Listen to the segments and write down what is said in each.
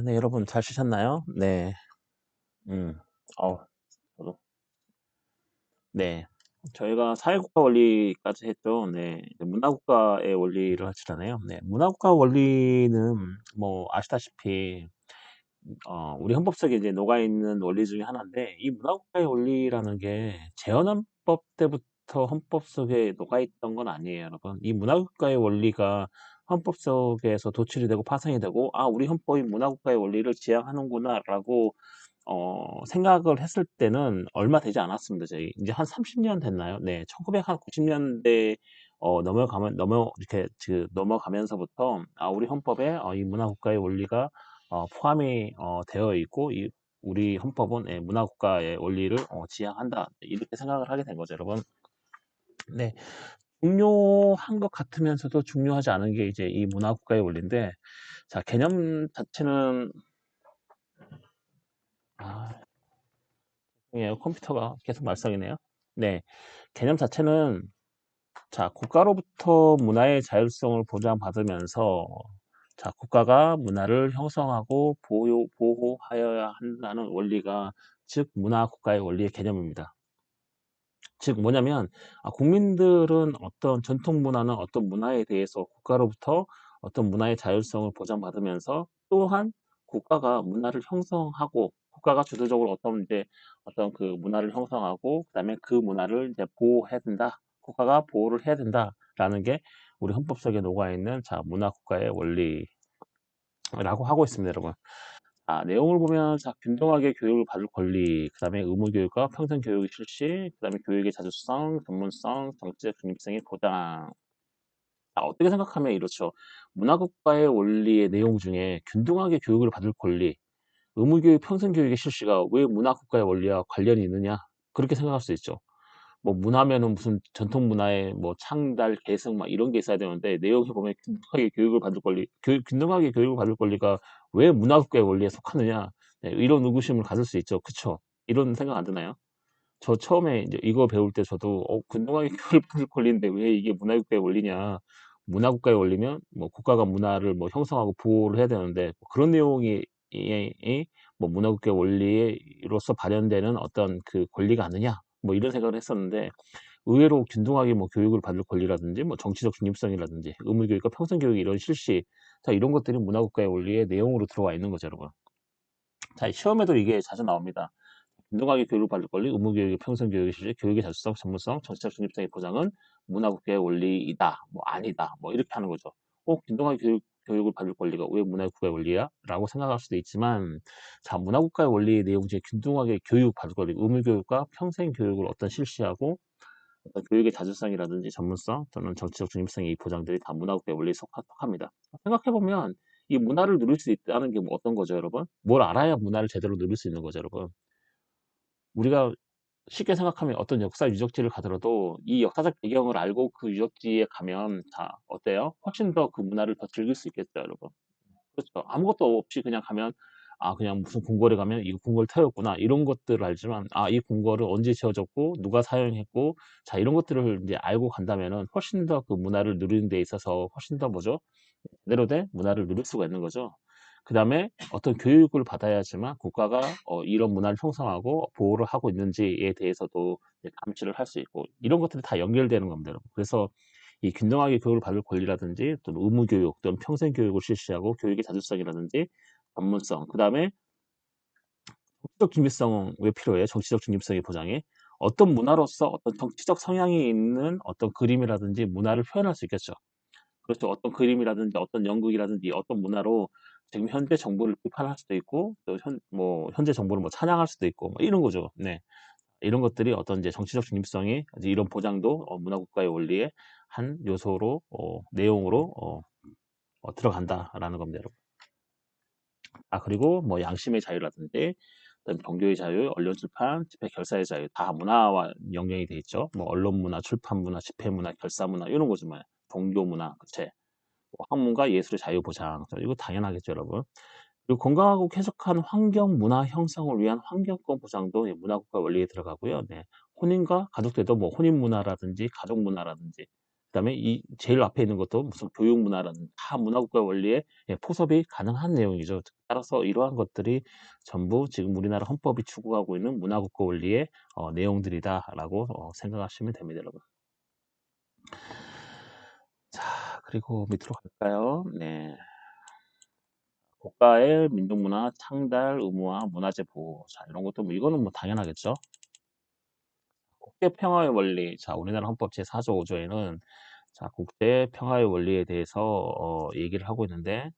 네, 여러분 잘 쉬셨나요? 네. 음. 어 저도. 네. 저희가 사회국가 원리까지 했죠. 네. 이제 문화국가의 원리를 하시잖아요. 네. 문화국가 원리는 뭐 아시다시피 우리 헌법 속에 이제 녹아 있는 원리 중에 하나인데, 이 문화국가의 원리라는 게 재헌헌법 때부터 헌법 속에 녹아 있던 건 아니에요, 여러분. 이 문화국가의 원리가 헌법 속에서 도출이 되고 파생이 되고, 우리 헌법이 문화국가의 원리를 지향하는구나라고 생각을 했을 때는 얼마 되지 않았습니다. 저희 이제 한 30년 됐나요? 네, 1990년대 이렇게 넘어가면서부터 우리 헌법에 이 문화국가의 원리가 포함이 되어 있고, 우리 헌법은 문화국가의 원리를 지향한다, 이렇게 생각을 하게 된 거죠, 여러분. 네, 중요한 것 같으면서도 중요하지 않은 게 이제 이 문화국가의 원리인데, 자, 개념 자체는 컴퓨터가 계속 말썽이네요. 네, 개념 자체는, 자, 국가로부터 문화의 자율성을 보장받으면서, 자, 국가가 문화를 형성하고 보호하여야 한다는 원리가, 즉 문화 국가의 원리의 개념입니다. 즉 뭐냐면, 국민들은 어떤 전통 문화나 어떤 문화에 대해서 국가로부터 어떤 문화의 자율성을 보장받으면서, 또한 국가가 문화를 형성하고, 국가가 주도적으로 어떤 그 문화를 형성하고, 그다음에 그 문화를 이제 보호해야 된다. 국가가 보호를 해야 된다라는 게 우리 헌법 속에 녹아 있는, 자, 문화 국가의 원리라고 하고 있습니다, 여러분. 내용을 보면, 자, 균등하게 교육을 받을 권리, 그 다음에 의무 교육과 평생 교육의 실시, 그 다음에 교육의 자주성, 전문성, 정치적 중립성의 보장. 어떻게 생각하면 이렇죠. 문화국가의 원리의 내용 중에 균등하게 교육을 받을 권리, 의무 교육, 평생 교육의 실시가 왜 문화국가의 원리와 관련이 있느냐? 그렇게 생각할 수 있죠. 뭐 문화면은 무슨 전통 문화의 뭐 창달, 계승 막 이런 게 있어야 되는데, 내용에 보면 균등하게 교육을 받을 권리가 왜 문화국가의 원리에 속하느냐? 네, 이런 의구심을 가질 수 있죠. 그쵸? 이런 생각 안 드나요? 저 처음에 이제 이거 배울 때 저도 균등하게 교육을 받을 권리인데 왜 이게 문화국가의 원리냐? 문화국가의 원리면 뭐 국가가 문화를 뭐 형성하고 보호를 해야 되는데, 뭐 그런 내용이 뭐 문화국가의 원리로서 발현되는 어떤 그 권리가 아니냐? 뭐 이런 생각을 했었는데, 의외로 균등하게 뭐 교육을 받을 권리라든지 뭐 정치적 중립성이라든지 의무교육과 평생교육 이런 실시, 자, 이런 것들이 문화국가의 원리의 내용으로 들어와 있는 거죠, 여러분. 자, 시험에도 이게 자주 나옵니다. 균등하게 교육을 받을 권리, 의무교육의 평생교육의 실시, 교육의 자주성, 전문성, 정치적 중립성의 보장은 문화국가의 원리이다, 뭐 아니다, 뭐 이렇게 하는 거죠. 균등하게 교육을 받을 권리가 왜 문화국가의 원리야? 라고 생각할 수도 있지만, 자, 문화국가의 원리의 내용 중에 균등하게 교육받을 권리, 의무교육과 평생교육을 어떤 실시하고, 어떤 교육의 자주성이라든지 전문성 또는 정치적 중립성의 이 보장들이 다 문화국가의 원리에 속합니다. 생각해보면 이 문화를 누릴 수 있다는 게 뭐 어떤 거죠, 여러분? 뭘 알아야 문화를 제대로 누릴 수 있는 거죠, 여러분? 우리가 쉽게 생각하면 어떤 역사 유적지를 가더라도 이 역사적 배경을 알고 그 유적지에 가면 다 어때요? 훨씬 더 그 문화를 더 즐길 수 있겠죠, 여러분? 그렇죠. 아무것도 없이 그냥 가면, 그냥 무슨 궁궐에 가면 이거 궁궐 터였구나, 이런 것들을 알지만, 이 궁궐은 언제 지어졌고 누가 사용했고, 자, 이런 것들을 이제 알고 간다면은 훨씬 더 그 문화를 누리는 데 있어서 훨씬 더 뭐죠? 제대로 된 문화를 누릴 수가 있는 거죠. 그 다음에 어떤 교육을 받아야지만 국가가 이런 문화를 형성하고 보호를 하고 있는지에 대해서도 이제 감시를 할 수 있고, 이런 것들이 다 연결되는 겁니다, 여러분. 그래서 이 균등하게 교육을 받을 권리라든지, 또는 의무 교육 또는 평생 교육을 실시하고, 교육의 자주성이라든지 전문성, 그 다음에 정치적 중립성 왜 필요해요? 정치적 중립성의 보장에 어떤 문화로서 어떤 정치적 성향이 있는 어떤 그림이라든지 문화를 표현할 수 있겠죠. 그렇죠. 어떤 그림이라든지 어떤 연극이라든지 어떤 문화로 지금 현재 정부를 비판할 수도 있고, 또 현재 정부를 뭐 찬양할 수도 있고, 뭐 이런 거죠. 네. 이런 것들이 어떤 이제 정치적 중립성이 이제 이런 보장도 문화국가의 원리의 한 요소로, 내용으로 들어간다라는 겁니다, 여러분. 그리고 뭐 양심의 자유라든지, 그다음에 종교의 자유, 언론 출판, 집회 결사의 자유, 다 문화와 연결이 돼 있죠. 뭐 언론 문화, 출판 문화, 집회 문화, 결사 문화 이런 거죠. 뭐 종교 문화, 그치? 학문과 예술의 자유 보장. 이거 당연하겠죠, 여러분. 그리고 건강하고 쾌적한 환경 문화 형성을 위한 환경권 보장도 문화국가 원리에 들어가고요. 네. 혼인과 가족대도 뭐 혼인 문화라든지 가족 문화라든지, 그다음에 이 제일 앞에 있는 것도 무슨 교육 문화라는 다 문화국가 원리에 포섭이 가능한 내용이죠. 따라서 이러한 것들이 전부 지금 우리나라 헌법이 추구하고 있는 문화국가 원리의 내용들이다라고 생각하시면 됩니다, 여러분. 자, 그리고 밑으로 갈까요? 네. 국가의 민족문화 창달 의무와 문화재 보호. 자, 이런 것도 이거는 당연하겠죠. 국제 평화의 원리. 자, 우리나라 헌법 제4조 5조에는 자, 국제 평화의 원리에 대해서 얘기를 하고 있는데,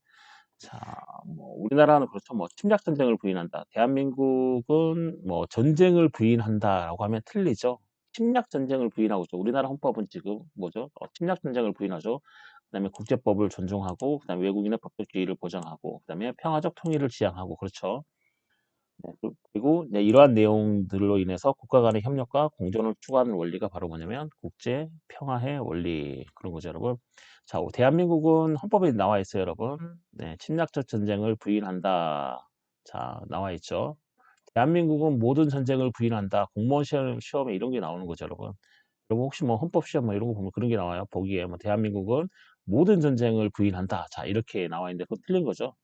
자, 우리나라는 그렇죠. 침략 전쟁을 부인한다. 대한민국은 전쟁을 부인한다라고 하면 틀리죠. 침략 전쟁을 부인하고 있죠. 우리나라 헌법은 지금 뭐죠? 침략 전쟁을 부인하죠. 그다음에 국제법을 존중하고, 그다음에 외국인의 법적주의를 보장하고, 그다음에 평화적 통일을 지향하고, 그렇죠. 네, 그리고 이러한 내용들로 인해서 국가 간의 협력과 공존을 추구하는 원리가 바로 뭐냐면 국제 평화의 원리 그런 거죠, 여러분. 자, 대한민국은 헌법에 나와 있어요, 여러분. 네, 침략적 전쟁을 부인한다. 자, 나와 있죠. 대한민국은 모든 전쟁을 부인한다. 공무원 시험에 이런 게 나오는 거죠, 여러분. 여러분 혹시 헌법 시험 이런 거 보면 그런 게 나와요. 보기에 대한민국은 모든 전쟁을 부인한다. 자, 이렇게 나와 있는데 그거 틀린 거죠.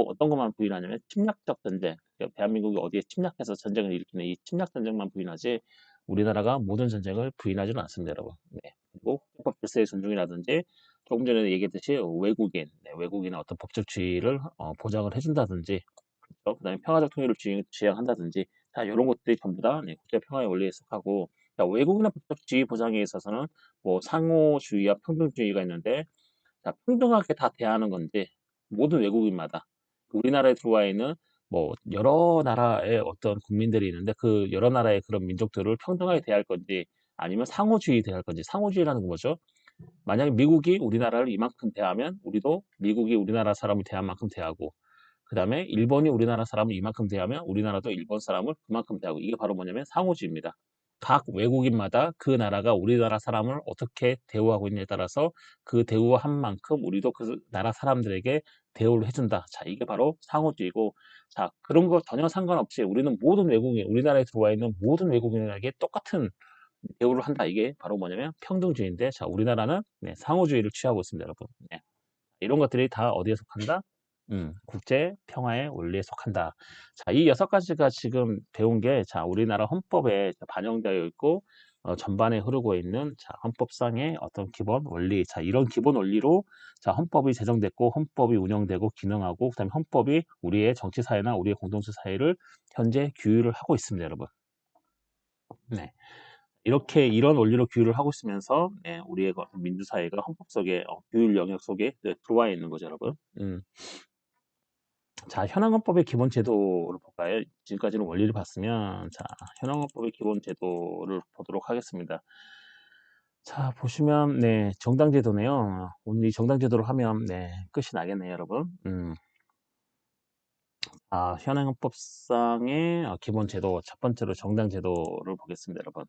어떤 것만 부인하냐면 침략적 전쟁. 그러니까 대한민국이 어디에 침략해서 전쟁을 일으키는 이 침략 전쟁만 부인하지 우리나라가 모든 전쟁을 부인하지는 않습니다, 여러분. 네. 그리고 헌법 질서의 존중이라든지 조금 전에 얘기했듯이 외국인의 어떤 법적주의를 보장을 해준다든지 그렇죠? 그다음에 평화적 통일을 지향한다든지 다 이런 것들이 전부 다 국제 평화의 원리에 속하고 외국인의 법적주의 보장에 있어서는 상호주의와 평등주의가 있는데 자, 평등하게 다 대하는 건지 모든 외국인마다 우리나라에 들어와 있는 여러 나라의 어떤 국민들이 있는데 그 여러 나라의 그런 민족들을 평등하게 대할 건지 아니면 상호주의 대할 건지 상호주의라는 건 뭐죠? 만약에 미국이 우리나라를 이만큼 대하면 우리도 미국이 우리나라 사람을 대한 만큼 대하고 그 다음에 일본이 우리나라 사람을 이만큼 대하면 우리나라도 일본 사람을 그만큼 대하고 이게 바로 뭐냐면 상호주의입니다. 각 외국인마다 그 나라가 우리나라 사람을 어떻게 대우하고 있느냐에 따라서 그 대우한 만큼 우리도 그 나라 사람들에게 대우를 해준다. 자, 이게 바로 상호주의고, 자, 그런 거 전혀 상관없이 우리는 모든 외국인, 우리나라에 들어와 있는 모든 외국인에게 똑같은 대우를 한다. 이게 바로 뭐냐면 평등주의인데, 자, 우리나라는 상호주의를 취하고 있습니다, 여러분. 네. 이런 것들이 다 어디에 속한다? 국제 평화의 원리에 속한다. 자, 이 6가지가 지금 배운 게, 자, 우리나라 헌법에 반영되어 있고, 전반에 흐르고 있는, 자, 헌법상의 어떤 기본 원리. 자, 이런 기본 원리로, 자, 헌법이 제정됐고, 헌법이 운영되고, 기능하고, 그 다음에 헌법이 우리의 정치사회나 우리의 공동체 사회를 현재 규율을 하고 있습니다, 여러분. 네. 이렇게 이런 원리로 규율을 하고 있으면서 우리의 민주사회가 헌법 속에 규율 영역 속에 들어와 있는 거죠, 여러분. 자, 현행헌법의 기본 제도를 볼까요? 지금까지는 원리를 봤으면 자, 현행헌법의 기본 제도를 보도록 하겠습니다. 자, 보시면 정당제도네요. 오늘 이 정당제도를 하면 끝이 나겠네요, 여러분. 현행헌법상의 기본 제도 첫 번째로 정당제도를 보겠습니다, 여러분.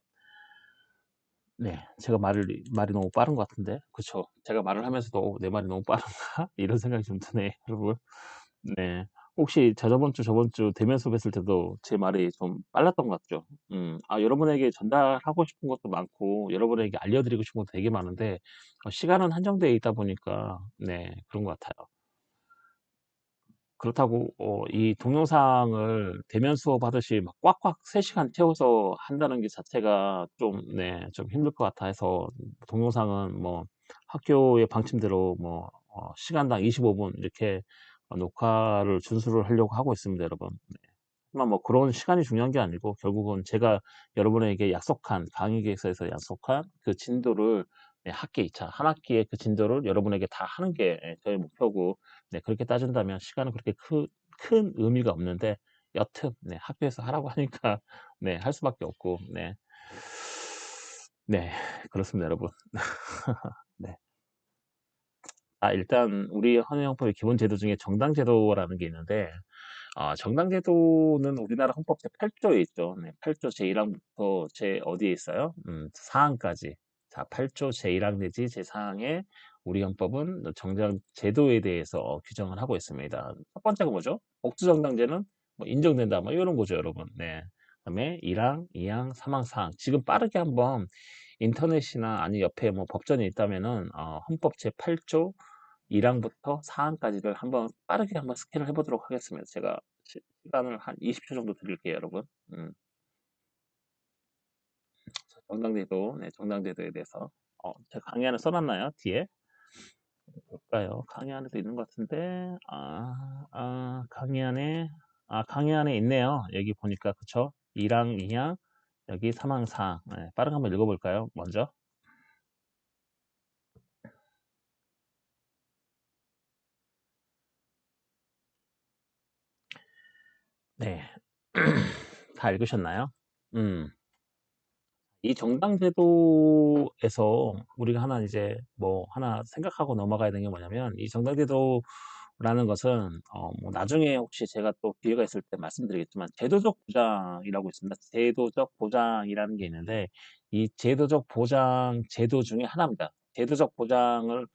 네, 제가 말이 너무 빠른 것 같은데, 그쵸? 제가 말을 하면서도 내 말이 너무 빠른가? 이런 생각이 좀 드네, 여러분. 네. 혹시 저번 주 대면 수업했을 때도 제 말이 좀 빨랐던 것 같죠? 여러분에게 전달하고 싶은 것도 많고, 여러분에게 알려드리고 싶은 것도 되게 많은데, 시간은 한정되어 있다 보니까, 그런 것 같아요. 그렇다고, 이 동영상을 대면 수업 하듯이 막 꽉꽉 3시간 채워서 한다는 게 자체가 좀 힘들 것 같아 해서, 동영상은 학교의 방침대로 시간당 25분 이렇게 녹화를 준수를 하려고 하고 있습니다, 여러분. 하지만 그런 시간이 중요한 게 아니고, 결국은 제가 여러분에게 강의 계획서에서 약속한 그 진도를 학기 2차, 한 학기의 그 진도를 여러분에게 다 하는 게 저의 목표고, 그렇게 따진다면 시간은 그렇게 큰 의미가 없는데, 여튼, 학교에서 하라고 하니까, 할 수밖에 없고, 그렇습니다, 여러분. 네. 일단, 우리 헌정법의 기본 제도 중에 정당제도라는 게 있는데, 정당제도는 우리나라 헌법 제8조에 있죠. 8조 제1항부터 어디에 있어요? 4항까지. 자, 8조 제1항 내지 제4항에 우리 헌법은 정당제도에 대해서 규정을 하고 있습니다. 첫 번째가 뭐죠? 복수정당제는 인정된다. 이런 거죠, 여러분. 네. 그다음에 1항, 2항, 3항, 4항. 지금 빠르게 한번 인터넷이나 아니 옆에 뭐 법전이 있다면은 헌법 제8조 1항부터 4항까지를 한번 빠르게 한번 스캔을 해보도록 하겠습니다. 제가 시간을 한 20초 정도 드릴게요, 여러분. 정당제도, 네, 정당제도에 대해서 제가 강의 안에 써놨나요? 뒤에 볼까요? 강의 안에도 있는 것 같은데 강의 안에 있네요. 여기 보니까 그쵸? 1항, 2항, 여기 3항, 4항. 네, 빠르게 한번 읽어볼까요? 먼저. 네. 다 읽으셨나요? 이 정당제도에서 우리가 하나 이제 뭐 하나 생각하고 넘어가야 되는 게 뭐냐면 이 정당제도라는 것은 뭐 나중에 혹시 제가 또 기회가 있을 때 말씀드리겠지만 제도적 보장이라고 있습니다. 제도적 보장이라는 게 있는데 이 제도적 보장 제도 중에 하나입니다. 제도적 보장을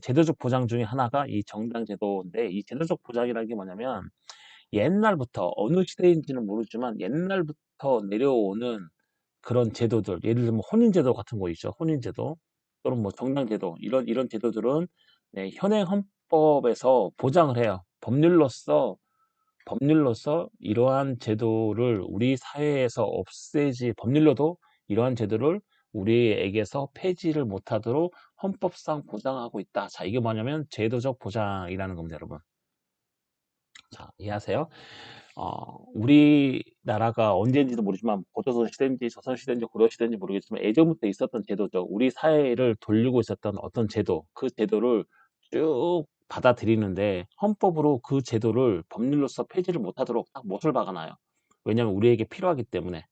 제도적 보장 중에 하나가 이 정당제도인데 이 제도적 보장이라는 게 뭐냐면 옛날부터 어느 시대인지는 모르지만 옛날부터 내려오는 그런 제도들, 예를 들면 혼인제도 같은 거 있죠. 혼인제도 또는 뭐 정당제도 이런 제도들은 네, 현행 헌법에서 보장을 해요. 법률로서 이러한 제도를 우리 사회에서 없애지 법률로도 이러한 제도를 우리에게서 폐지를 못하도록 헌법상 보장하고 있다. 자, 이게 뭐냐면 제도적 보장이라는 겁니다, 여러분. 자, 이해하세요? 우리나라가 언제인지도 모르지만 고조선 시대인지 조선 시대인지 고려 시대인지 모르겠지만 예전부터 있었던 제도죠. 우리 사회를 돌리고 있었던 어떤 제도, 그 제도를 쭉 받아들이는데 헌법으로 그 제도를 법률로서 폐지를 못하도록 딱 못을 박아놔요. 왜냐하면 우리에게 필요하기 때문에.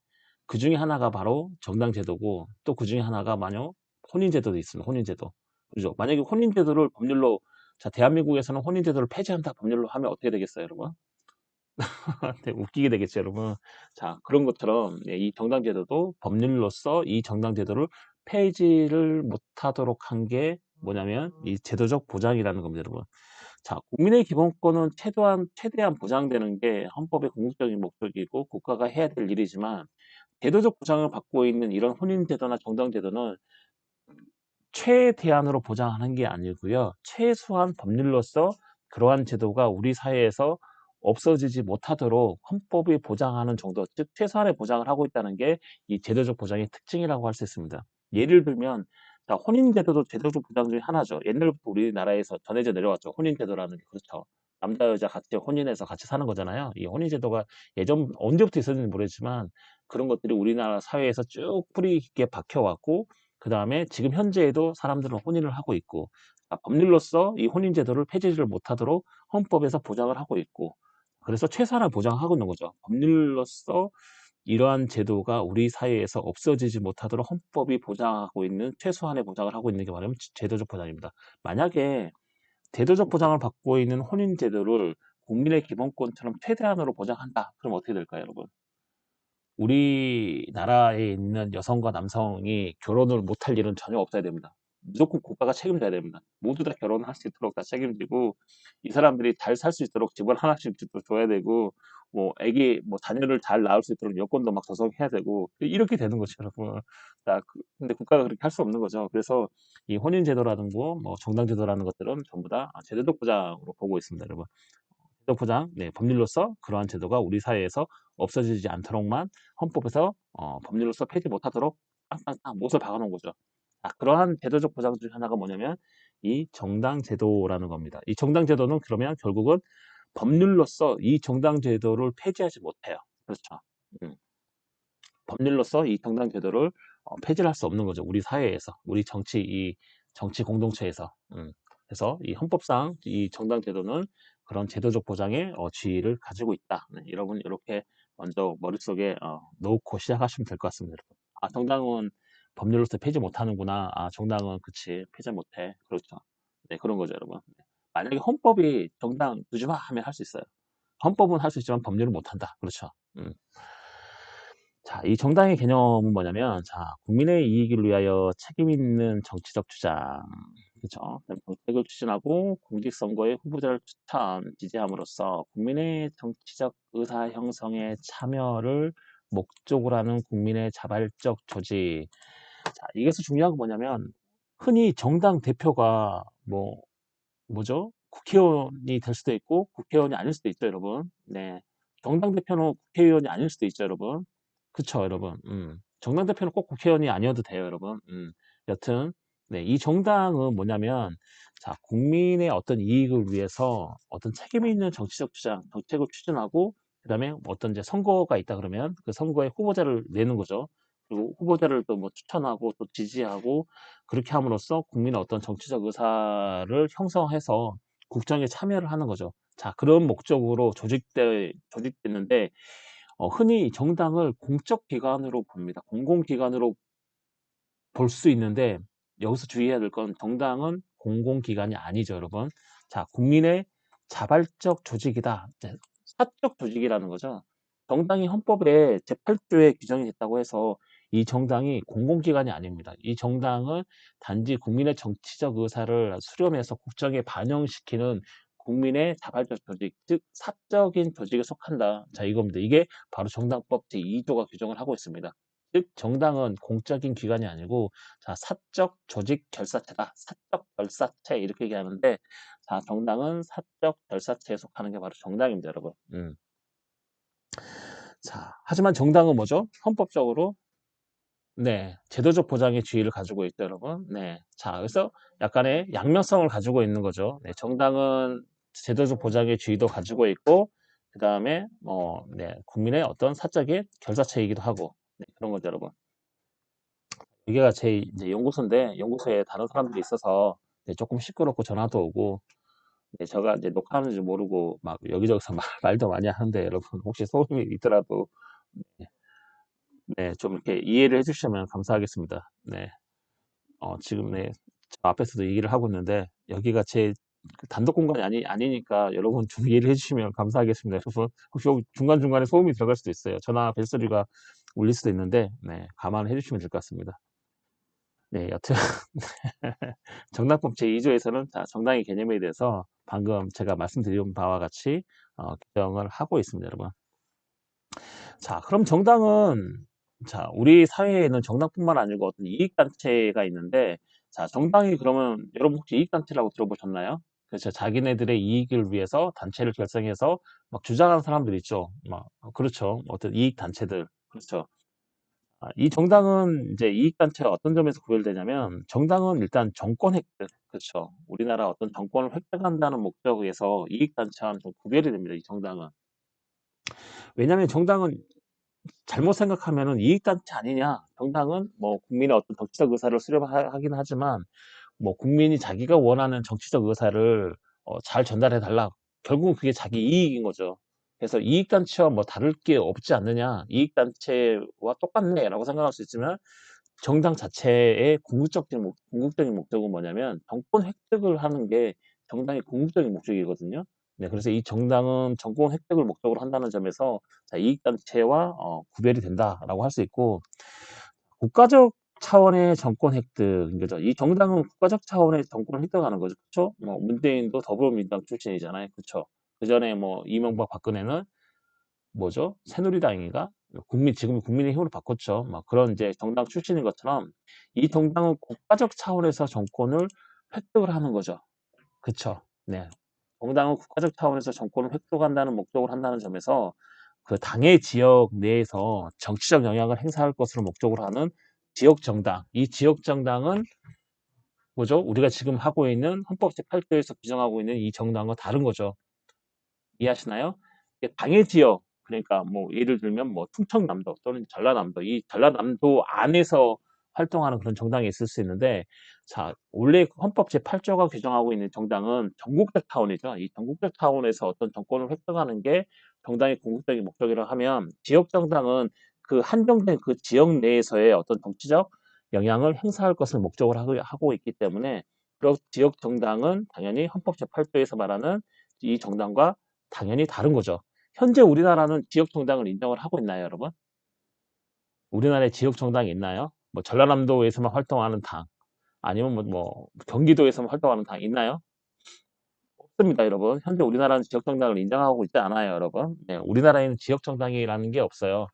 그 중에 하나가 바로 정당제도고 또 그 중에 하나가 만약 혼인제도도 있습니다. 혼인제도. 그죠? 만약에 혼인제도를 법률로 자, 대한민국에서는 혼인제도를 폐지한다 법률로 하면 어떻게 되겠어요, 여러분? 되게 웃기게 되겠죠, 여러분. 자, 그런 것처럼 이 정당제도도 법률로서 이 정당제도를 폐지를 못하도록 한 게 뭐냐면 이 제도적 보장이라는 겁니다, 여러분. 자, 국민의 기본권은 최대한 보장되는 게 헌법의 궁극적인 목적이고 국가가 해야 될 일이지만 제도적 보장을 받고 있는 이런 혼인제도나 정당제도는 최대한으로 보장하는 게 아니고요. 최소한 법률로서 그러한 제도가 우리 사회에서 없어지지 못하도록 헌법이 보장하는 정도, 즉 최소한의 보장을 하고 있다는 게 이 제도적 보장의 특징이라고 할 수 있습니다. 예를 들면 자, 혼인제도도 제도적 보장 중에 하나죠. 옛날부터 우리나라에서 전해져 내려왔죠. 혼인제도라는 게 그렇죠. 남자 여자 같이 혼인해서 같이 사는 거잖아요. 이 혼인제도가 예전 언제부터 있었는지 모르겠지만 그런 것들이 우리나라 사회에서 쭉 뿌리 깊게 박혀왔고 그 다음에 지금 현재에도 사람들은 혼인을 하고 있고 법률로서 이 혼인제도를 폐지를 못하도록 헌법에서 보장을 하고 있고 그래서 최소한을 보장하고 있는 거죠. 법률로서 이러한 제도가 우리 사회에서 없어지지 못하도록 헌법이 보장하고 있는 최소한의 보장을 하고 있는 게 말하면 제도적 보장입니다. 만약에 제도적 보장을 받고 있는 혼인제도를 국민의 기본권처럼 최대한으로 보장한다. 그럼 어떻게 될까요, 여러분? 우리나라에 있는 여성과 남성이 결혼을 못할 일은 전혀 없어야 됩니다. 무조건 국가가 책임져야 됩니다. 모두 다 결혼할 수 있도록 다 책임지고 이 사람들이 잘 살 수 있도록 집을 하나씩 또 줘야 되고 뭐 애기 뭐 자녀를 잘 낳을 수 있도록 여건도 막 조성해야 되고 이렇게 되는 거죠, 여러분. 자, 근데 국가가 그렇게 할 수 없는 거죠. 그래서 이 혼인 제도라는 거, 뭐 정당 제도라는 것들은 전부 다 제도적 보장으로 보고 있습니다, 여러분. 제도 보장, 네, 법률로서 그러한 제도가 우리 사회에서 없어지지 않도록만 헌법에서 법률로서 폐지 못하도록 땅땅땅 못을 박아놓은 거죠. 그러한 제도적 보장 중 하나가 뭐냐면 이 정당제도라는 겁니다. 이 정당제도는 그러면 결국은 법률로서 이 정당제도를 폐지하지 못해요. 그렇죠. 음. 법률로서 이 정당제도를 폐지를 할 수 없는 거죠. 우리 사회에서, 우리 이 정치 공동체에서. 그래서 이 헌법상 이 정당제도는 그런 제도적 보장의 지위를 가지고 있다. 네, 여러분 이렇게 먼저 머릿속에 놓고 시작하시면 될 것 같습니다. 여러분. 정당은 법률로서 폐지 못하는구나. 정당은 그치 폐지 못해. 그렇죠. 네, 그런 거죠, 여러분. 네. 만약에 헌법이 정당 두지 마 하면 할 수 있어요. 헌법은 할 수 있지만 법률은 못한다. 그렇죠. 자, 이 정당의 개념은 뭐냐면, 자, 국민의 이익을 위하여 책임 있는 정치적 주장, 그렇죠? 정책을 추진하고 공직선거에 후보자를 지지함으로써 국민의 정치적 의사 형성에 참여를 목적으로 하는 국민의 자발적 조직. 자, 여기서 중요한 건 뭐냐면, 흔히 정당 대표가 뭐죠? 국회의원이 될 수도 있고, 국회의원이 아닐 수도 있죠, 여러분. 네. 정당 대표는 국회의원이 아닐 수도 있죠, 여러분. 그쵸, 여러분. 정당 대표는 꼭 국회의원이 아니어도 돼요, 여러분. 여튼, 네. 이 정당은 뭐냐면, 자, 국민의 어떤 이익을 위해서 어떤 책임 있는 정치적 주장, 정책을 추진하고, 그 다음에 어떤 이제 선거가 있다 그러면 그 선거에 후보자를 내는 거죠. 그리고 후보자를 또 뭐 추천하고 또 지지하고 그렇게 함으로써 국민의 어떤 정치적 의사를 형성해서 국정에 참여를 하는 거죠. 자, 그런 목적으로 조직됐는데, 흔히 정당을 공적 기관으로 봅니다. 공공기관으로 볼 수 있는데, 여기서 주의해야 될 건 정당은 공공기관이 아니죠, 여러분. 자, 국민의 자발적 조직이다. 이제 사적 조직이라는 거죠. 정당이 헌법에 제8조에 규정이 됐다고 해서 이 정당이 공공기관이 아닙니다. 이 정당은 단지 국민의 정치적 의사를 수렴해서 국정에 반영시키는 국민의 자발적 조직, 즉 사적인 조직에 속한다. 자, 이겁니다. 이게 바로 정당법 제2조가 규정을 하고 있습니다. 즉 정당은 공적인 기관이 아니고 자, 사적 조직 결사체다. 사적 결사체 이렇게 얘기하는데 자, 정당은 사적 결사체에 속하는 게 바로 정당입니다, 여러분. 자, 하지만 정당은 뭐죠? 헌법적으로 네, 제도적 보장의 지위를 가지고 있죠, 여러분. 네. 자, 그래서 약간의 양면성을 가지고 있는 거죠. 네, 정당은 제도적 보장의 지위도 가지고 있고 그다음에 네, 국민의 어떤 사적인 결사체이기도 하고 네, 그런 거죠, 여러분. 여기가 제 이제 연구소인데 연구소에 다른 사람들이 있어서 네, 조금 시끄럽고 전화도 오고 네, 제가 이제 녹화하는 줄 모르고 막 여기저기서 말도 많이 하는데 여러분 혹시 소음이 있더라도 네, 좀 이렇게 이해를 해주시면 감사하겠습니다. 네, 지금 네, 저 앞에서도 얘기를 하고 있는데 여기가 제 단독 공간이 아니니까 여러분 좀 이해를 해주시면 감사하겠습니다. 여러분 혹시 중간중간에 소음이 들어갈 수도 있어요. 전화 벨소리가 울릴 수도 있는데 네, 감안해 주시면 될 것 같습니다. 네, 여튼 정당법 제2조에서는 정당의 개념에 대해서 방금 제가 말씀드린 바와 같이 규정을 하고 있습니다, 여러분. 자, 그럼 정당은 자, 우리 사회에는 정당뿐만 아니고 어떤 이익단체가 있는데 자, 정당이 그러면 여러분 혹시 이익단체라고 들어보셨나요? 그렇죠. 자기네들의 이익을 위해서 단체를 결성해서 막 주장하는 사람들 있죠. 막 그렇죠. 어떤 이익단체들. 그렇죠. 이 정당은 이제 이익단체가 어떤 점에서 구별되냐면 정당은 일단 정권 획득, 그렇죠. 우리나라 어떤 정권을 획득한다는 목적에서 이익단체와는 좀 구별이 됩니다. 이 정당은. 왜냐하면 정당은 잘못 생각하면은 이익단체 아니냐. 정당은 뭐 국민의 어떤 정치적 의사를 수렴하긴 하지만 뭐 국민이 자기가 원하는 정치적 의사를 잘 전달해 달라. 결국은 그게 자기 이익인 거죠. 그래서 이익단체와 뭐 다를 게 없지 않느냐. 이익단체와 똑같네라고 생각할 수 있지만 정당 자체의 궁극적인 목적은 뭐냐면 정권 획득을 하는 게 정당의 궁극적인 목적이거든요. 네, 그래서 이 정당은 정권 획득을 목적으로 한다는 점에서 자, 이익단체와 구별이 된다라고 할 수 있고 국가적 차원의 정권 획득인 거죠. 이 정당은 국가적 차원의 정권을 획득하는 거죠. 그렇죠? 뭐 문재인도 더불어민주당 출신이잖아요. 그렇죠? 그 전에 뭐 이명박 박근혜는 뭐죠? 새누리당인가? 지금 국민의힘으로 바꿨죠. 막 그런 이제 정당 출신인 것처럼 이 정당은 국가적 차원에서 정권을 획득을 하는 거죠. 그쵸? 네. 정당은 국가적 차원에서 정권을 획득한다는 목적으로 한다는 점에서 그 당의 지역 내에서 정치적 영향을 행사할 것으로 목적으로 하는 지역 정당. 이 지역 정당은 뭐죠? 우리가 지금 하고 있는 헌법 제8조에서 규정하고 있는 이 정당과 다른 거죠. 이해하시나요? 당의 지역, 그러니까 뭐 예를 들면 뭐 충청남도 또는 전라남도, 이 전라남도 안에서 활동하는 그런 정당이 있을 수 있는데, 자, 원래 헌법 제8조가 규정하고 있는 정당은 전국적 차원이죠. 이 전국적 차원에서 어떤 정권을 획득하는 게 정당의 궁극적인 목적이라 하면, 지역 정당은 그 한정된 그 지역 내에서의 어떤 정치적 영향을 행사할 것을 목적으로 하고 있기 때문에, 그 지역 정당은 당연히 헌법 제8조에서 말하는 이 정당과 당연히 다른 거죠. 현재 우리나라는 지역 정당을 인정을 하고 있나요, 여러분? 우리나라에 지역 정당이 있나요? 뭐 전라남도에서만 활동하는 당, 아니면 뭐 경기도에서만 활동하는 당 있나요? 없습니다, 여러분. 현재 우리나라는 지역 정당을 인정하고 있지 않아요, 여러분. 네, 우리나라에는 지역 정당이라는 게 없어요.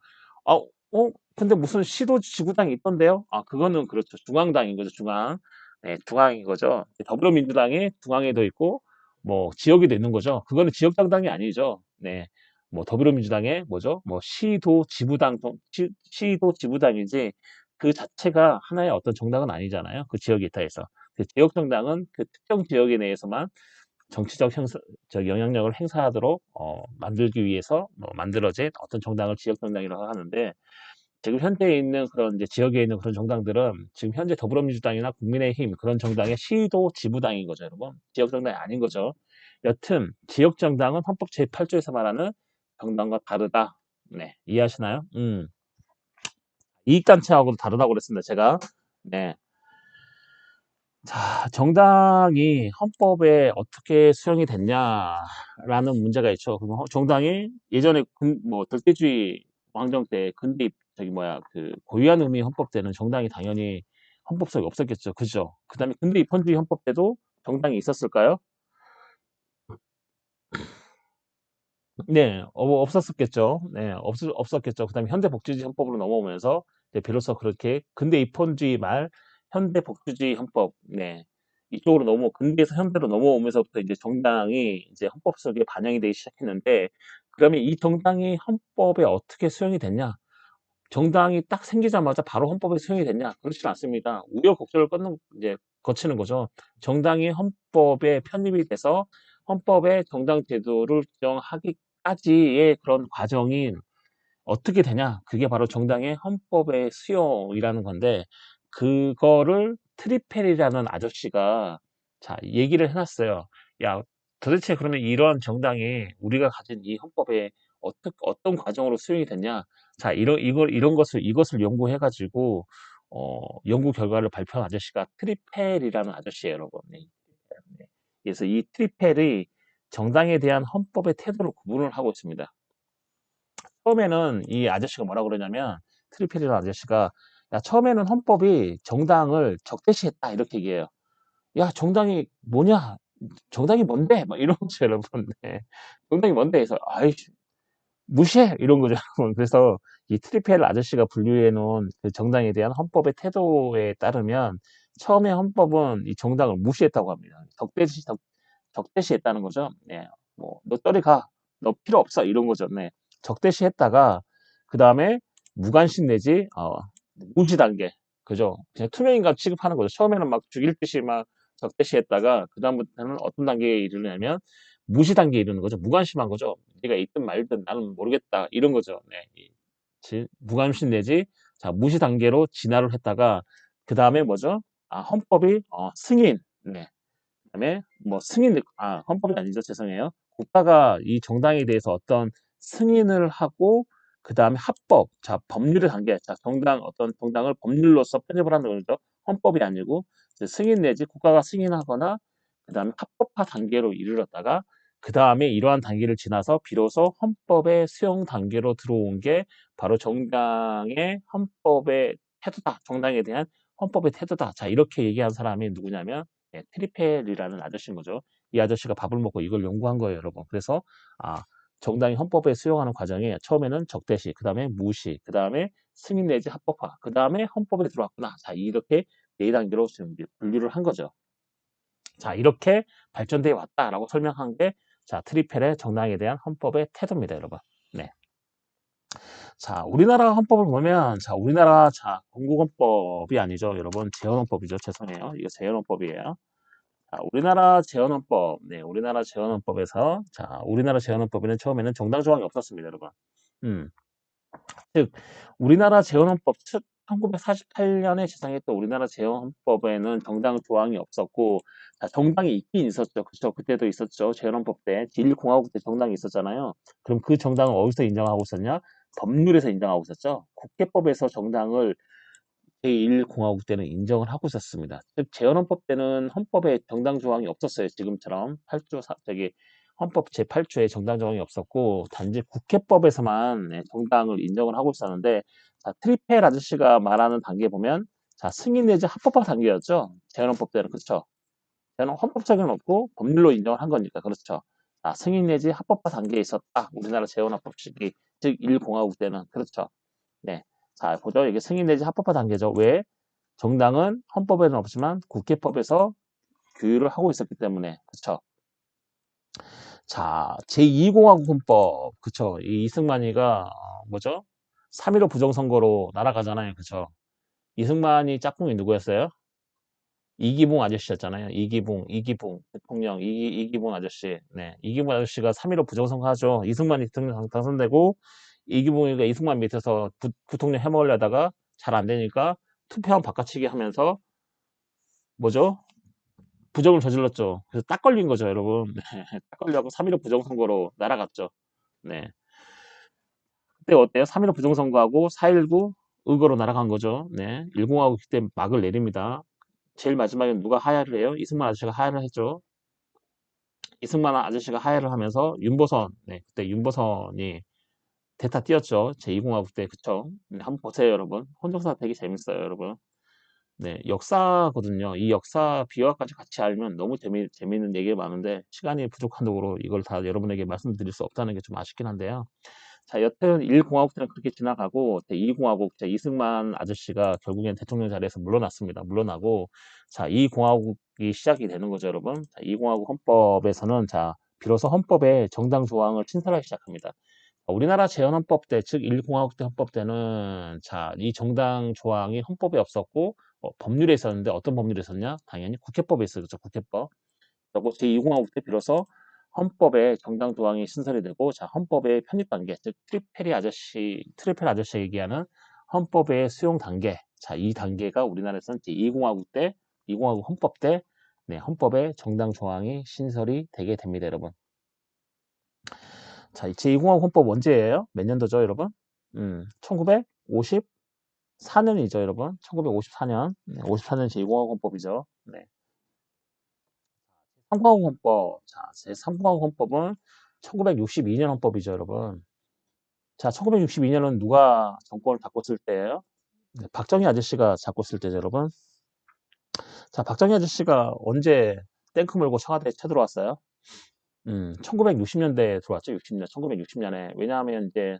근데 무슨 시도 지구당이 있던데요? 아, 그거는 그렇죠. 중앙당인 거죠, 중앙. 네, 중앙인 거죠. 더불어민주당이 중앙에도 있고, 뭐, 지역에도 있는 거죠. 그거는 지역정당이 아니죠. 네. 뭐, 더불어민주당의 뭐죠? 뭐, 시도 지부당이지, 그 자체가 하나의 어떤 정당은 아니잖아요. 그 지역에 있다 해서. 그 지역정당은 그 특정 지역에 대해서만 정치적 영향력을 행사하도록 만들기 위해서 만들어진 어떤 정당을 지역정당이라고 하는데, 지금 현재 있는 그런 이제 지역에 있는 그런 정당들은 지금 현재 더불어민주당이나 국민의힘 그런 정당의 시도 지부당인 거죠, 여러분. 지역 정당이 아닌 거죠. 여튼 지역 정당은 헌법 제8조에서 말하는 정당과 다르다. 네, 이해하시나요? 이익단체하고도 다르다고 그랬습니다, 제가. 네. 자, 정당이 헌법에 어떻게 수용이 됐냐라는 문제가 있죠. 그럼 정당이 예전에 뭐 덕대주의 왕정 때 근대 저기 뭐야 그 고유한 의미 헌법 때는 정당이 당연히 헌법성이 없었겠죠. 그죠? 그다음에 근대 입헌주의 헌법 때도 정당이 있었을까요? 네, 없었겠죠. 네, 없었겠죠. 그다음에 현대복지주의 헌법으로 넘어오면서 이제 비로소 그렇게 근대 입헌주의 말 현대복지주의 헌법, 네, 이쪽으로 근대에서 현대로 넘어오면서부터 이제 정당이 이제 헌법 속에 반영이 되기 시작했는데, 그러면 이 정당이 헌법에 어떻게 수용이 됐냐? 정당이 딱 생기자마자 바로 헌법에 수용이 됐냐? 그렇지 않습니다. 우여곡절을 거치는 거죠. 정당이 헌법에 편입이 돼서 헌법의 정당 제도를 규정하기까지의 그런 과정이 어떻게 되냐? 그게 바로 정당의 헌법의 수용이라는 건데, 그거를 트리펠이라는 아저씨가 자 얘기를 해놨어요. 야, 도대체 그러면 이러한 정당이 우리가 가진 이 헌법에 어떤 과정으로 수용이 됐냐? 자, 이것을 연구해가지고 연구 결과를 발표한 아저씨가 트리펠이라는 아저씨예요, 여러분. 네. 네. 그래서 이 트리펠이 정당에 대한 헌법의 태도를 구분을 하고 있습니다. 처음에는 이 아저씨가 뭐라 그러냐면 트리필이라는 아저씨가 야, 처음에는 헌법이 정당을 적대시했다 이렇게 얘기해요. 야, 정당이 뭐냐? 정당이 뭔데? 막 이런 거죠, 여러분. 네. 정당이 뭔데? 해서 아이 무시해 이런 거죠. 여러분. 그래서 이 트리펠 아저씨가 분류해 놓은 그 정당에 대한 헌법의 태도에 따르면 처음에 헌법은 이 정당을 무시했다고 합니다. 적대시했다는 거죠. 네. 뭐, 너 저리 가. 너 필요 없어. 이런 거죠. 네. 적대시했다가, 그 다음에 무관심 내지, 무시 단계. 그죠? 그냥 투명인간 취급하는 거죠. 처음에는 막 죽일 듯이 막 적대시했다가, 그다음부터는 어떤 단계에 이르냐면, 무시 단계에 이르는 거죠. 무관심한 거죠. 네가 있든 말든 나는 모르겠다. 이런 거죠. 네. 무관심 내지, 자, 무시 단계로 진화를 했다가, 그 다음에 뭐죠? 헌법이, 승인. 네. 그다음에 뭐 헌법이 아니죠. 죄송해요. 국가가 이 정당에 대해서 어떤 승인을 하고 그다음에 합법, 자, 법률의 단계, 자, 어떤 정당을 법률로서 편입을 하는 거죠. 헌법이 아니고 이제 승인 내지 국가가 승인하거나 그다음에 합법화 단계로 이르렀다가 그다음에 이러한 단계를 지나서 비로소 헌법의 수용 단계로 들어온 게 바로 정당의 헌법의 태도다. 정당에 대한 헌법의 태도다. 자, 이렇게 얘기한 사람이 누구냐면 트리펠이라는 아저씨인 거죠. 이 아저씨가 밥을 먹고 이걸 연구한 거예요, 여러분. 그래서 아, 정당이 헌법에 수용하는 과정에 처음에는 적대시, 그 다음에 무시, 그 다음에 승인 내지 합법화, 그 다음에 헌법에 들어왔구나. 자, 이렇게 네 단계로 지금 분류를 한 거죠. 자, 이렇게 발전돼 왔다라고 설명한 게 자, 트리펠의 정당에 대한 헌법의 태도입니다, 여러분. 네. 자, 우리나라 헌법을 보면 건국헌법이 아니죠, 여러분. 재헌헌법이죠. 죄송해요. 이거 재헌헌법이에요. 자, 우리나라 재헌헌법, 네, 우리나라 재헌헌법에는 처음에는 정당 조항이 없었습니다, 여러분. 즉, 우리나라 재헌헌법 1948년에 제정했던 우리나라 재헌헌법에는 정당 조항이 없었고, 자, 정당이 있긴 있었죠. 그죠? 그때도 있었죠. 재헌헌법 때. 제1공화국 때 정당이 있었잖아요. 그럼 그 정당을 어디서 인정하고 있었냐? 법률에서 인정하고 있었죠. 국회법에서 정당을 제1공화국 때는 인정을 하고 있었습니다. 즉, 재헌헌법 때는 헌법에 정당 조항이 없었어요. 지금처럼 8조, 헌법 제8조에 정당 조항이 없었고, 단지 국회법에서만 정당을 인정을 하고 있었는데, 자, 트리펠 아저씨가 말하는 단계 보면, 자, 승인 내지 합법화 단계였죠. 재헌헌법 때는. 그렇죠. 재헌은 헌법적인 없고, 법률로 인정을 한 거니까. 그렇죠. 자, 승인 내지 합법화 단계에 있었다. 우리나라 재헌헌법 시기, 즉, 1공화국 때는. 그렇죠. 네. 자, 보죠. 이게 승인 내지 합법화 단계죠. 왜? 정당은 헌법에는 없지만 국회법에서 규율을 하고 있었기 때문에. 그쵸? 자, 제2공화국 헌법. 그쵸? 이 이승만이가, 뭐죠? 3.15 부정선거로 날아가잖아요. 그쵸? 이승만이 짝꿍이 누구였어요? 이기붕 아저씨였잖아요. 이기붕 대통령, 이기붕 아저씨. 네. 이기붕 아저씨가 3.15 부정선거 하죠. 이승만이 대통령 당선되고, 이기붕이가 이승만 밑에서 부통령 해먹으려다가 잘 안 되니까 투표함 바꿔치기 하면서, 뭐죠? 부정을 저질렀죠. 그래서 딱 걸린 거죠, 여러분. 네. 딱 걸려갖고 3.15 부정선거로 날아갔죠. 네. 그때 어때요? 3.15 부정선거하고 4.19 의거로 날아간 거죠. 네. 1공하고 그때 막을 내립니다. 제일 마지막에 누가 하야를 해요? 이승만 아저씨가 하야를 했죠. 이승만 아저씨가 하야를 하면서 윤보선, 네, 그때 윤보선이 대타 뛰었죠. 제2공화국 때, 그쵸? 네, 한번 보세요, 여러분. 혼정사 되게 재밌어요, 여러분. 네, 역사거든요. 이 역사 비화까지 같이 알면 너무 재미있는 얘기가 많은데, 시간이 부족한 도구로 이걸 다 여러분에게 말씀드릴 수 없다는 게 좀 아쉽긴 한데요. 자, 여튼 1공화국 때는 그렇게 지나가고, 제2공화국, 제 이승만 아저씨가 결국엔 대통령 자리에서 물러났습니다. 물러나고, 자, 2공화국이 시작이 되는 거죠, 여러분. 자, 2공화국 헌법에서는, 자, 비로소 헌법에 정당 조항을 신설하기 시작합니다. 우리나라 재헌헌법 때, 즉 1공화국 때 헌법 때는, 자, 이 정당 조항이 헌법에 없었고, 법률에 있었는데, 어떤 법률에 있었냐? 당연히 국회법에 있었죠, 국회법. 그리고 제2공화국 때 비로소 헌법에 정당 조항이 신설이 되고, 자, 헌법의 편입 단계, 즉 트리펠 아저씨 얘기하는 헌법의 수용 단계. 자, 이 단계가 우리나라에서는 제2공화국 때, 2공화국 헌법 때, 네, 헌법에 정당 조항이 신설이 되게 됩니다, 여러분. 자, 제2공화국 헌법 언제예요? 몇 년도죠, 여러분? 1954년이죠, 여러분. 1954년. 네, 54년 제2공화국 헌법이죠. 네. 3공화국 헌법. 자, 제3공화국 헌법은 1962년 헌법이죠, 여러분. 자, 1962년은 누가 정권을 바꿨을 때예요? 네, 박정희 아저씨가 잡고 있을 때죠, 여러분. 자, 박정희 아저씨가 언제 탱크 몰고 청와대에 쳐들어왔어요? 1960년대에 들어왔죠, 60년, 1960년에. 왜냐하면 이제,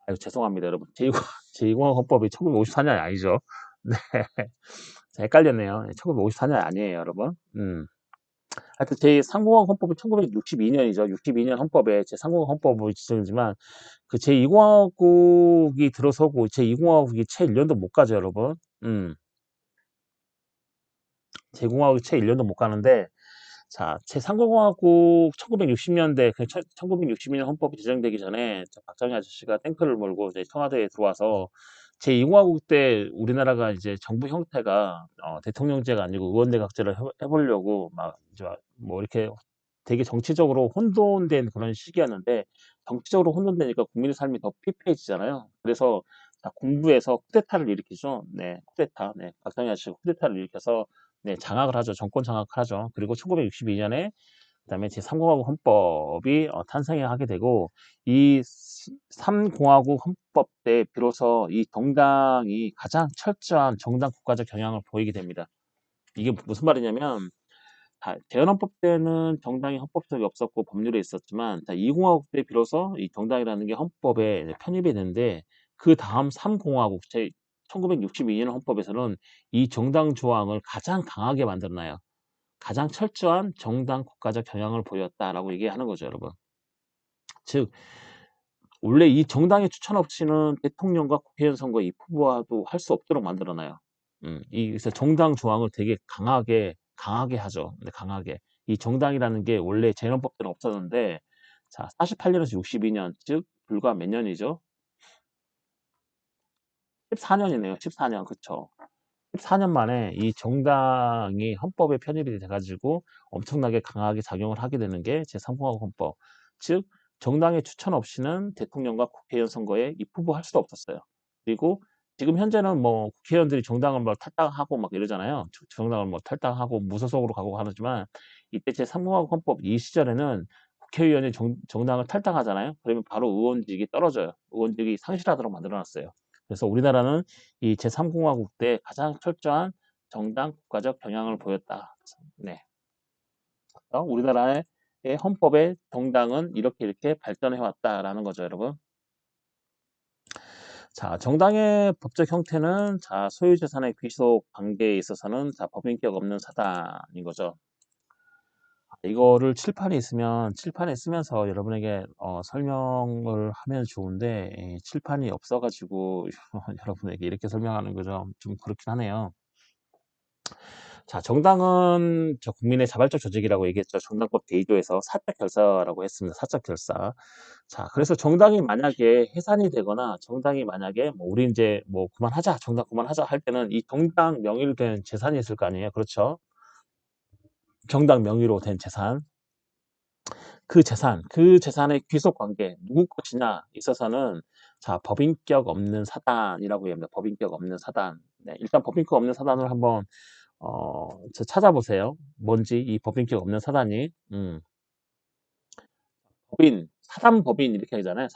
아유, 죄송합니다, 여러분. 제2공화국 헌법이 1954년이 아니죠. 네. 헷갈렸네요. 1954년 아니에요, 여러분. 하여튼 제3공화국 헌법이 1962년이죠. 62년 헌법에 제3공화국 헌법이 지정이지만 그 제2공화국이 들어서고 제2공화국이 채 1년도 못 가죠, 여러분. 제2공화국이 채 1년도 못 가는데 자, 제3공화국 1960년대, 1962년 헌법이 제정되기 전에 박정희 아저씨가 탱크를 몰고 이제 청와대에 들어와서 제2공화국 때 우리나라가 이제 정부 형태가 대통령제가 아니고 의원내각제를 해보려고 막 이제 뭐 이렇게 되게 정치적으로 혼돈된 그런 시기였는데 정치적으로 혼돈되니까 국민의 삶이 더 피폐해지잖아요. 그래서 공부에서 쿠데타를 일으키죠. 네, 쿠데타. 네, 박정희 아저씨가 쿠데타를 일으켜서 네, 장악을 하죠. 정권 장악을 하죠. 그리고 1962년에 그다음에 제3공화국 헌법이 탄생하게 되고 이 3공화국 헌법 때 비로소 이 정당이 가장 철저한 정당 국가적 경향을 보이게 됩니다. 이게 무슨 말이냐면 재헌헌법 때는 정당이 헌법적이 없었고 법률에 있었지만 2공화국 때 비로소 이 정당이라는 게 헌법에 편입이 되는데 그 다음 3공화국 1962년 헌법에서는 이 정당 조항을 가장 강하게 만들어놔요. 가장 철저한 정당 국가적 경향을 보였다라고 얘기하는 거죠, 여러분. 즉 원래 이 정당의 추천 없이는 대통령과 국회의원 선거 입후보와도 할 수 없도록 만들어놔요. 그래서 정당 조항을 되게 강하게 하죠. 네, 강하게. 이 정당이라는 게 원래 재헌법 때는 없었는데, 자, 48년에서 62년, 즉 불과 몇 년이죠? 14년이네요. 14년, 그쵸? 14년 만에 이 정당이 헌법에 편입이 돼가지고 엄청나게 강하게 작용을 하게 되는 게 제3공화국 헌법. 즉, 정당의 추천 없이는 대통령과 국회의원 선거에 입후보할 수도 없었어요. 그리고 지금 현재는 뭐 국회의원들이 정당을 뭐 탈당하고 막 이러잖아요. 정당을 뭐 탈당하고 무소속으로 가고 하지만 이때 제3공화국 헌법 이 시절에는 국회의원이 정당을 탈당하잖아요. 그러면 바로 의원직이 떨어져요. 의원직이 상실하도록 만들어놨어요. 그래서 우리나라는 이 제3공화국 때 가장 철저한 정당 국가적 경향을 보였다. 네. 우리나라의 헌법의 정당은 이렇게 이렇게 발전해 왔다라는 거죠, 여러분. 자, 정당의 법적 형태는 자, 소유재산의 귀속 관계에 있어서는 자, 법인격 없는 사단인 거죠. 이거를 칠판에 쓰면서 여러분에게 설명을 하면 좋은데 칠판이 없어가지고 여러분에게 이렇게 설명하는 거죠. 좀 그렇긴 하네요. 자, 정당은 저 국민의 자발적 조직이라고 얘기했죠. 정당법 제2조에서 사적 결사라고 했습니다. 사적 결사. 자, 그래서 정당이 만약에 해산이 되거나 정당이 만약에 뭐 우리 이제 뭐 그만하자, 정당 그만하자 할 때는 이 정당 명의로 된 재산이 있을 거 아니에요. 그렇죠? 정당 명의로 된 재산. 그 재산의 귀속 관계, 누구 것이냐 있어서는 자, 법인격 없는 사단이라고 합니다. 법인격 없는 사단. 네, 일단 법인격 없는 사단을 한번 찾아보세요. 뭔지 이 법인격 없는 사단이 사단법인 이렇게 하잖아요.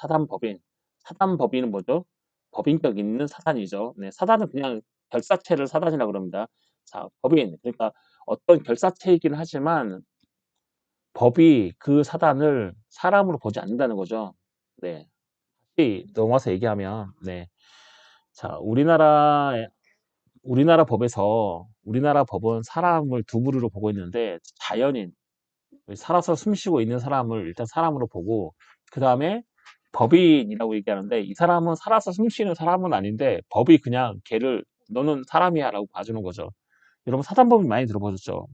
사단법인은 뭐죠? 법인격 있는 사단이죠. 네, 사단은 그냥 결사체를 사단이라고 그럽니다. 자, 법인 그러니까 어떤 결사체이긴 하지만 법이 그 사단을 사람으로 보지 않는다는 거죠. 네, 다시 넘어서 얘기하면 네, 자, 우리나라 법은 사람을 두 부류로 보고 있는데 자연인 살아서 숨쉬고 있는 사람을 일단 사람으로 보고 그 다음에 법인이라고 얘기하는데 이 사람은 살아서 숨쉬는 사람은 아닌데 법이 그냥 걔를 너는 사람이야 라고 봐주는 거죠. 여러분 사단법인 많이 들어보셨죠?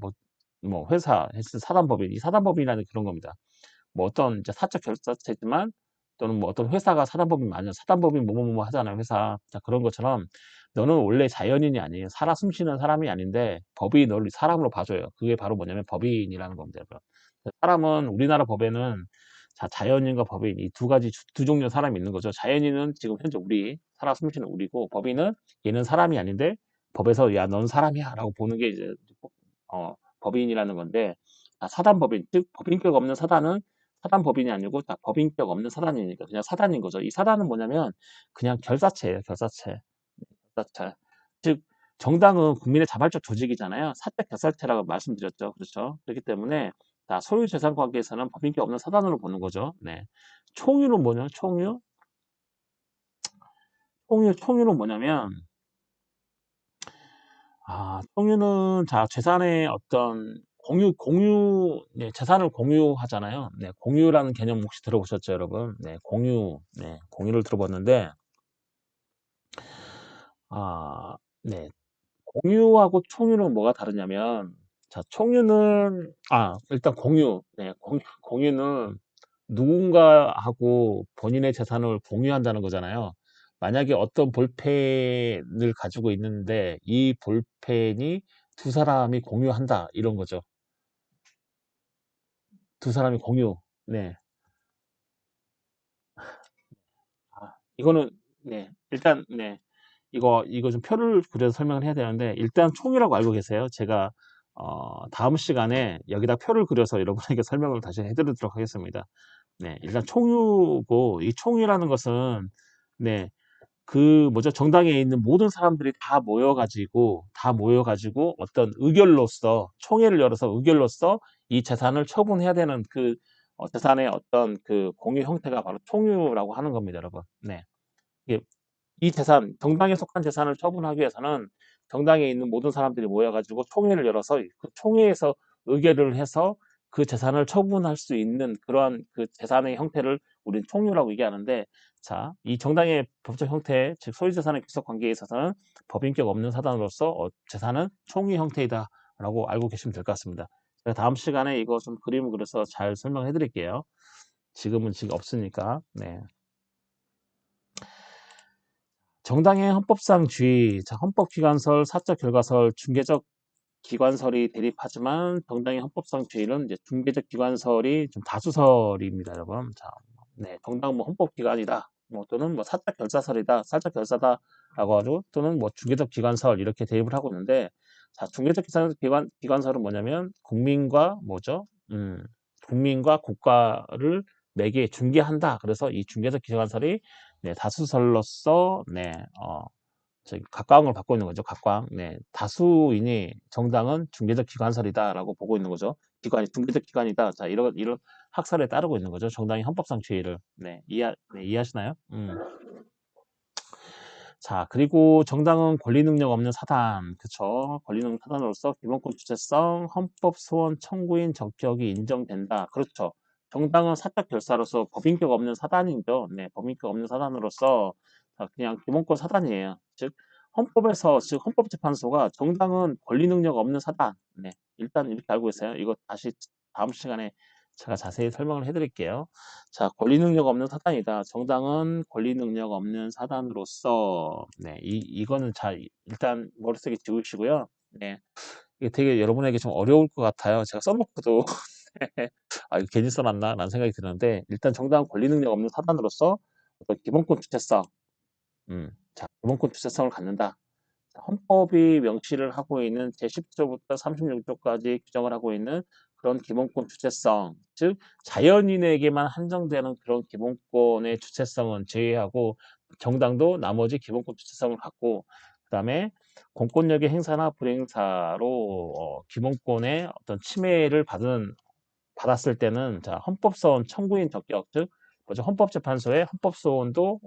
뭐 회사 헬스 사단법인 이 사단법인이라는 그런 겁니다. 뭐 어떤 이제 사적 결사체지만 또는 뭐 어떤 회사가 사단법인 맞아 사단법인 뭐뭐뭐 하잖아요 회사. 자, 그런 것처럼 너는 원래 자연인이 아니에요. 살아 숨쉬는 사람이 아닌데 법이 너를 사람으로 봐줘요. 그게 바로 뭐냐면 법인이라는 겁니다. 여러분. 사람은 우리나라 법에는 자, 자연인과 법인 이 두 가지 두 종류 사람이 있는 거죠. 자연인은 지금 현재 우리 살아 숨쉬는 우리고 법인은 얘는 사람이 아닌데 법에서 야, 넌 사람이야라고 보는 게 이제 법인이라는 건데 사단법인 즉 법인격 없는 사단은 사단법인이 아니고 딱 법인격 없는 사단이니까 그냥 사단인 거죠. 이 사단은 뭐냐면 그냥 결사체예요. 결사체. 결사체. 즉 정당은 국민의 자발적 조직이잖아요. 사적 결사체라고 말씀드렸죠. 그렇죠? 그렇기 때문에 소유재산 관계에서는 법인격 없는 사단으로 보는 거죠. 네. 총유는 뭐냐? 총유는 뭐냐면 총유는 자 재산의 어떤 네, 재산을 공유하잖아요. 네, 공유라는 개념 혹시 들어보셨죠, 여러분? 네, 공유를 들어봤는데 네, 공유하고 총유는 뭐가 다르냐면 자, 총유는 일단 공유는 누군가하고 본인의 재산을 공유한다는 거잖아요. 만약에 어떤 볼펜을 가지고 있는데 이 볼펜이 두 사람이 공유한다 이런 거죠. 두 사람이 공유. 네. 이거는 네. 일단 네. 이거 좀 표를 그려서 설명을 해야 되는데 일단 총이라고 알고 계세요. 제가 다음 시간에 여기다 표를 그려서 여러분에게 설명을 다시 해드리도록 하겠습니다. 네, 일단 총유고 이 총유라는 것은 네, 그 뭐죠? 정당에 있는 모든 사람들이 다 모여가지고 어떤 의결로서 총회를 열어서 의결로서 이 재산을 처분해야 되는 그 재산의 어떤 그 공유 형태가 바로 총유라고 하는 겁니다, 여러분. 네. 이게 이 재산, 정당에 속한 재산을 처분하기 위해서는 정당에 있는 모든 사람들이 모여가지고 총회를 열어서 그 총회에서 의결을 해서 그 재산을 처분할 수 있는 그러한 그 재산의 형태를 우리는 총유라고 얘기하는데 자, 이 정당의 법적 형태, 즉 소유재산의 귀속 관계에 있어서는 법인격 없는 사단으로서 재산은 총유 형태이다 라고 알고 계시면 될 것 같습니다. 제가 다음 시간에 이거 좀 그림을 그려서 잘 설명해 드릴게요. 지금 없으니까. 네. 정당의 헌법상 주의, 자, 헌법기관설, 사적 결과설, 중개적 기관설이 대립하지만 정당의 헌법상 주의는 이제 중개적 기관설이 좀 다수설입니다, 여러분. 자, 네, 정당 뭐 헌법기관이다, 뭐 또는 뭐 사적 결사설이다, 사적 결사다라고 하죠. 또는 뭐 중개적 기관설 이렇게 대립을 하고 있는데, 자, 중개적 기관설은 뭐냐면 국민과 뭐죠? 국민과 국가를 매개 중개한다. 그래서 이 중개적 기관설이 네, 다수설로서 네, 저기 각광을 받고 있는 거죠. 각광. 네. 다수인이 정당은 중개적 기관설이다라고 보고 있는 거죠. 기관이 중개적 기관이다. 자, 이런 학설에 따르고 있는 거죠. 정당이 헌법상 지위를. 네. 이해하시나요? 자, 그리고 정당은 권리 능력 없는 사단. 그쵸? 권리 능력 사단으로서 기본권 주체성, 헌법 소원 청구인 적격이 인정된다. 그렇죠. 정당은 사적 결사로서 법인격 없는 사단이죠. 네, 법인격 없는 사단으로서 그냥 기본권 사단이에요. 즉, 헌법재판소가 정당은 권리 능력 없는 사단. 네, 일단 이렇게 알고 있어요. 이거 다시 다음 시간에 제가 자세히 설명을 해드릴게요. 자, 권리 능력 없는 사단이다. 정당은 권리 능력 없는 사단으로서, 네, 이거는 일단 머릿속에 지우시고요. 네, 이게 되게 여러분에게 좀 어려울 것 같아요. 제가 써놓고도, 아, 이거 괜히 써놨나? 라는 생각이 드는데, 일단 정당은 권리 능력 없는 사단으로서 어떤 기본권 주체성, 자, 기본권 주체성을 갖는다. 헌법이 명시를 하고 있는 제10조부터 36조까지 규정을 하고 있는 그런 기본권 주체성, 즉 자연인에게만 한정되는 그런 기본권의 주체성은 제외하고 정당도 나머지 기본권 주체성을 갖고 그다음에 공권력의 행사나 불행사로 기본권의 어떤 침해를 받았을 때는 자 헌법소원 청구인 적격, 즉 뭐죠 헌법재판소에 헌법소원도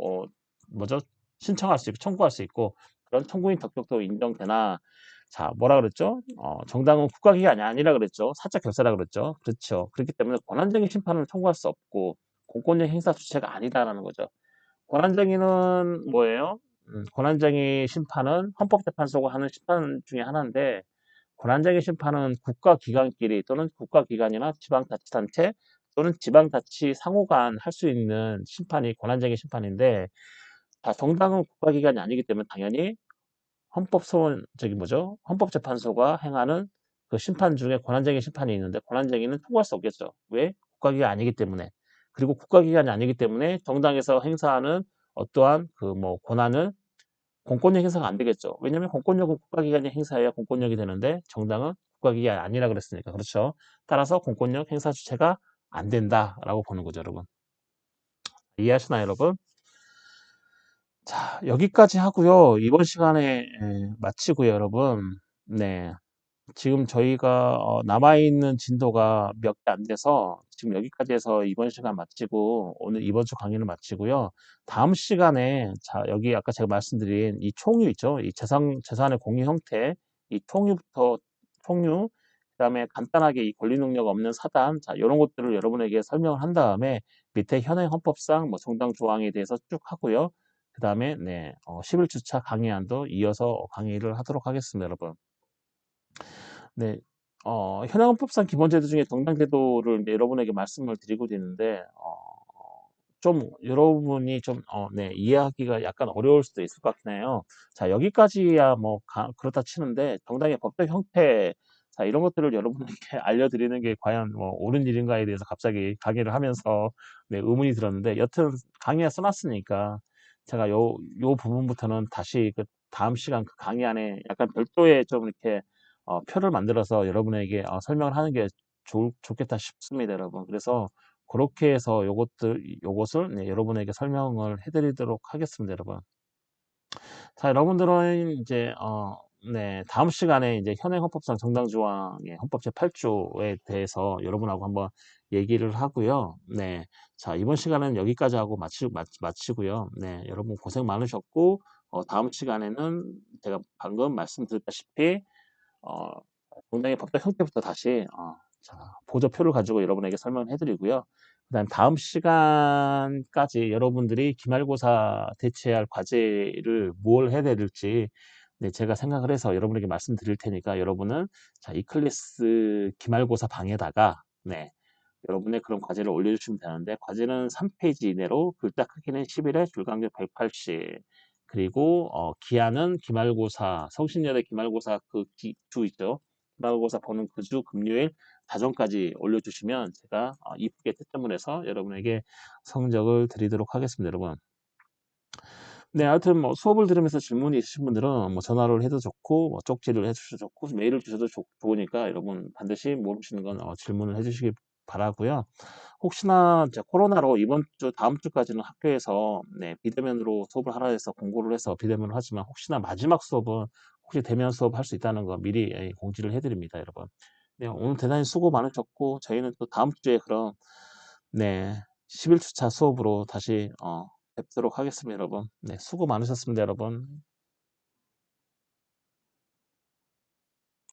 뭐죠 신청할 수 있고 청구할 수 있고 그런 청구인 적격도 인정되나 자 뭐라 그랬죠? 정당은 국가기관이 아니라 그랬죠. 사적 결사라 그랬죠. 그렇죠. 그렇기 때문에 권한쟁의 심판을 청구할 수 없고 공권력 행사 주체가 아니다라는 거죠. 권한쟁의는 뭐예요? 권한쟁의 심판은 헌법재판소가 하는 심판 중에 하나인데 권한쟁의 심판은 국가기관끼리 또는 국가기관이나 지방자치단체 또는 지방자치 상호 간 할 수 있는 심판이 권한쟁의 심판인데 자, 정당은 국가기관이 아니기 때문에 당연히 헌법소원 저기 뭐죠? 헌법재판소가 행하는 그 심판 중에 권한쟁의 심판이 있는데 권한쟁의는 통과할 수 없겠죠. 왜? 국가기관이 아니기 때문에. 그리고 국가기관이 아니기 때문에 정당에서 행사하는 어떠한 그 뭐 권한을 공권력 행사가 안 되겠죠. 왜냐하면 공권력은 국가기관이 행사해야 공권력이 되는데 정당은 국가기관이 아니라 그랬으니까 그렇죠. 따라서 공권력 행사 주체가 안 된다라고 보는 거죠, 여러분. 이해하시나요, 여러분? 자, 여기까지 하고요. 이번 시간에 마치고요, 여러분. 네. 지금 저희가 남아있는 진도가 몇 개 안 돼서 지금 여기까지 해서 이번 시간 마치고 오늘 이번 주 강의를 마치고요. 다음 시간에 자 여기 아까 제가 말씀드린 이 총유 있죠? 이 재산의 공유 형태 이 총유 그다음에 간단하게 이 권리 능력 없는 사단 자 이런 것들을 여러분에게 설명을 한 다음에 밑에 현행 헌법상 뭐 정당 조항에 대해서 쭉 하고요. 그다음에 네 11주차 강의안도 이어서 강의를 하도록 하겠습니다, 여러분. 네, 현행 헌법상 기본제도 중에 정당제도를 여러분에게 말씀을 드리고 있는데, 좀 여러분이 좀, 네, 이해하기가 약간 어려울 수도 있을 것 같긴 해요. 자, 여기까지야 뭐, 그렇다 치는데, 정당의 법적 형태, 자, 이런 것들을 여러분에게 알려드리는 게 과연 뭐, 옳은 일인가에 대해서 갑자기 강의를 하면서, 네, 의문이 들었는데, 여튼 강의에 써놨으니까, 제가 요 부분부터는 다시 그 다음 시간 그 강의 안에 약간 별도의 좀 이렇게 표를 만들어서 여러분에게 설명을 하는 게 좋겠다 싶습니다, 여러분. 그래서 그렇게 해서 요것을 네, 여러분에게 설명을 해드리도록 하겠습니다, 여러분. 자, 여러분들은 이제 네, 다음 시간에 이제 현행 헌법상 정당 조항의 헌법 제8조에 대해서 여러분하고 한번 얘기를 하고요. 네, 자 이번 시간은 여기까지 하고 마치고요. 네, 여러분 고생 많으셨고 다음 시간에는 제가 방금 말씀드렸다시피 어, 정당의 법적 형태부터 다시 자, 보조표를 가지고 여러분에게 설명을 해드리고요. 그다음 다음 시간까지 여러분들이 기말고사 대체할 과제를 뭘 해야 될지 네, 제가 생각을 해서 여러분에게 말씀드릴 테니까 여러분은 자, 이 클래스 기말고사 방에다가 네, 여러분의 그런 과제를 올려주시면 되는데 과제는 3페이지 이내로 글자 크기는 11에 줄간격 180 그리고 기한은 기말고사 성신여대 기말고사 그 주 있죠. 기말고사 보는 그 주 금요일 자정까지 올려주시면 제가 이쁘게 채점을 해서 여러분에게 성적을 드리도록 하겠습니다, 여러분. 네, 하여튼 뭐 수업을 들으면서 질문이 있으신 분들은 뭐 전화를 해도 좋고 뭐 쪽지를 해주셔도 좋고 메일을 주셔도 좋으니까 여러분 반드시 모르시는 건 질문을 해주시기 바라고요. 혹시나 이제 코로나로 이번 주, 다음 주까지는 학교에서 네, 비대면으로 수업을 하라 해서 공고를 해서 비대면으로 하지만 혹시나 마지막 수업은 혹시 대면 수업 할 수 있다는 거 미리 공지를 해드립니다, 여러분. 네, 오늘 대단히 수고 많으셨고 저희는 또 다음 주에 그럼 네, 11주차 수업으로 다시 뵙도록 하겠습니다, 여러분. 네, 수고 많으셨습니다, 여러분.